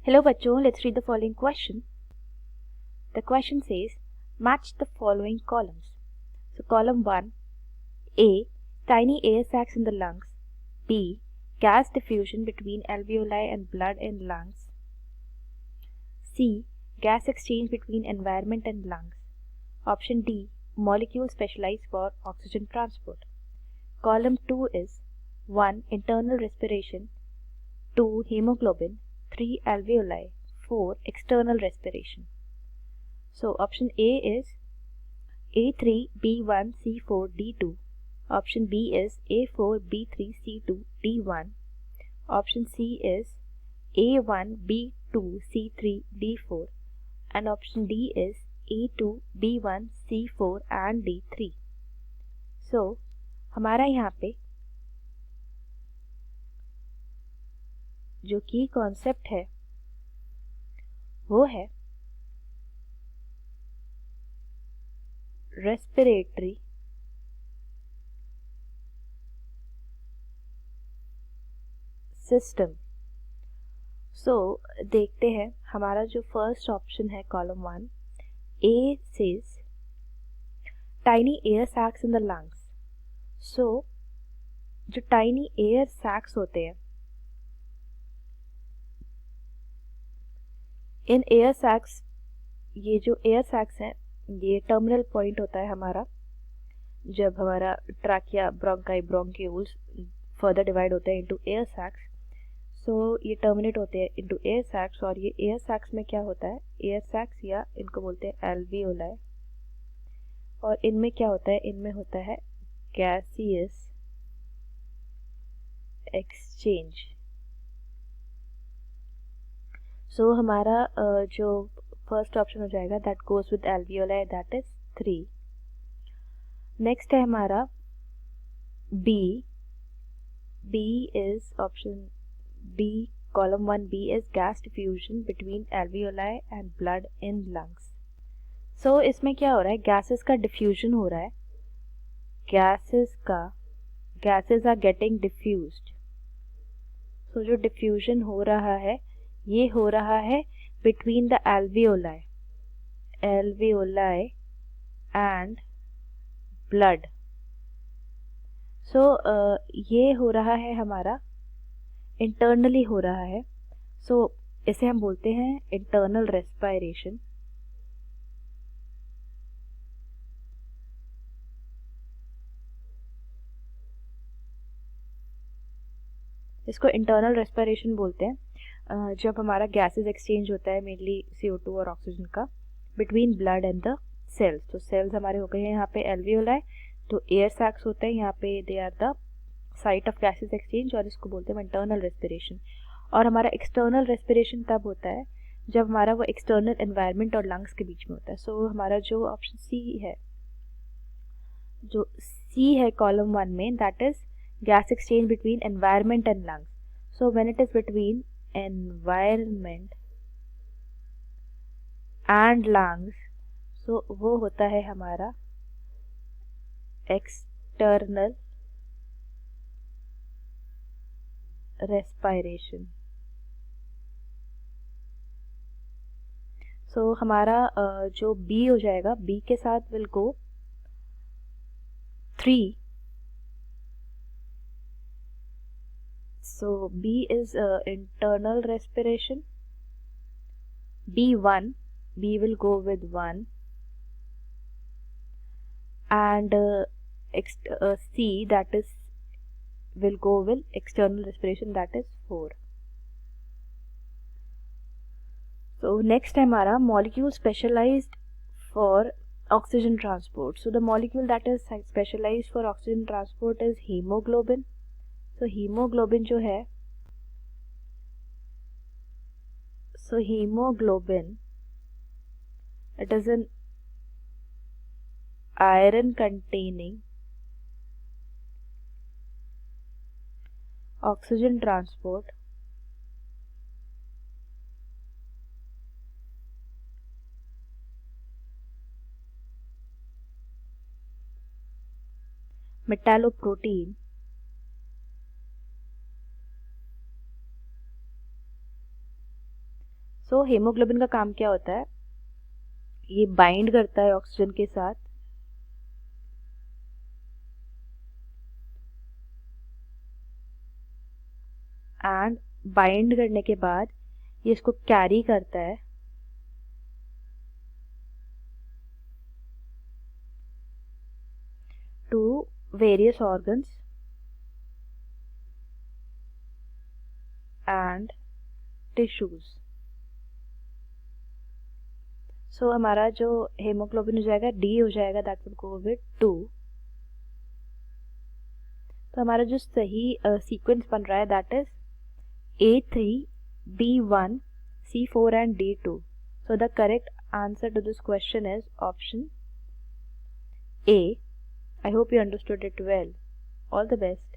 Hello बच्चों, let's read the following question. The question says, match the following columns. So column 1, A, tiny air sacs in the lungs. B, gas diffusion between alveoli and blood in lungs. C, gas exchange between environment and lungs. Option D, molecule specialized for oxygen transport. Column 2 is 1, internal respiration, 2, hemoglobin, 3, alveoli, 4, external respiration. So option A is A3, B1, C4, D2. Option B is A4, B3, C2, D1. Option C is A1, B2, C3, D4. And option D is A2, B1, C4 and D3. So हमारा यहाँ पे जो की concept है वो है respiratory system. सो देखते हैं हमारा जो फर्स्ट ऑप्शन है column 1, A says tiny air sacs in the lungs. So जो टाइनी एयर सैक्स होते हैं, इन एयर सैक्स, ये जो एयर सैक्स हैं ये टर्मिनल पॉइंट होता है हमारा जब हमारा trachea, bronchi, bronchioles further divide होते हैं इनटू एयर सैक्स। सो ये टर्मिनेट होते हैं इनटू एयर सैक्स, और ये एयर सैक्स में क्या होता है, एयर सैक्स या इनको बोलते हैं एल्वियोलाई, और इनमें क्या होता है, इनमें होता है गैसियस एक्सचेंज। सो हमारा जो फर्स्ट ऑप्शन हो जाएगा that goes with alveoli, that is 3। Next है हमारा B. B is option B, column 1B is gas diffusion between alveoli and blood in lungs. So इसमें क्या हो रहा है, gases का diffusion हो रहा है, gases are getting diffused. So जो diffusion हो रहा है ये हो रहा है between the alveoli and blood. So ये हो रहा है हमारा इंटरनली हो रहा है। सो इसे हम बोलते हैं इंटरनल रेस्पिरेशन। इसको इंटरनल रेस्पिरेशन बोलते हैं जब हमारा गैसेस एक्सचेंज होता है, मेनली CO2 और ऑक्सीजन का, between blood and the cells. तो सेल्स हमारे हो गए हैं यहाँ पे एल्वियोलाई, तो एयर सैक्स होते हैं यहाँ पे, they are the site of gases exchange, और इसको बोलते हैं इंटरनल रेस्पिरेशन। और हमारा एक्सटर्नल रेस्पिरेशन तब होता है जब हमारा वो एक्सटर्नल एनवायरनमेंट और लंग्स के बीच में होता है। सो हमारा जो ऑप्शन सी है, जो सी है कॉलम 1 में, that is gas exchange between environment and lungs. So when it is between environment and lungs, so वो होता है हमारा एक्सटर्नल रेस्पिरेशन। सो हमारा जो बी हो जाएगा, बी के साथ will go 3। So B is internal respiration, B1, B will go with 1, and C, that is will go with external respiration, that is 4. So next है हमारा molecule specialized for oxygen transport. So the molecule that is specialized for oxygen transport is hemoglobin. So hemoglobin जो है, so hemoglobin, it is an iron containing oxygen transport metalloprotein so haemoglobin का काम क्या होता है, ये बाइंड करता है ऑक्सीजन के साथ एंड बाइंड करने के बाद ये इसको कैरी करता है to various organs and tissues. So हमारा जो हेमोग्लोबिन हो जाएगा डी हो जाएगा, दैट विल गो विद 2। तो हमारा जो सही सीक्वेंस बन रहा है that is A3 B1 C4 and D2। So the correct answer to this question is option A. I hope you understood it well. All the best.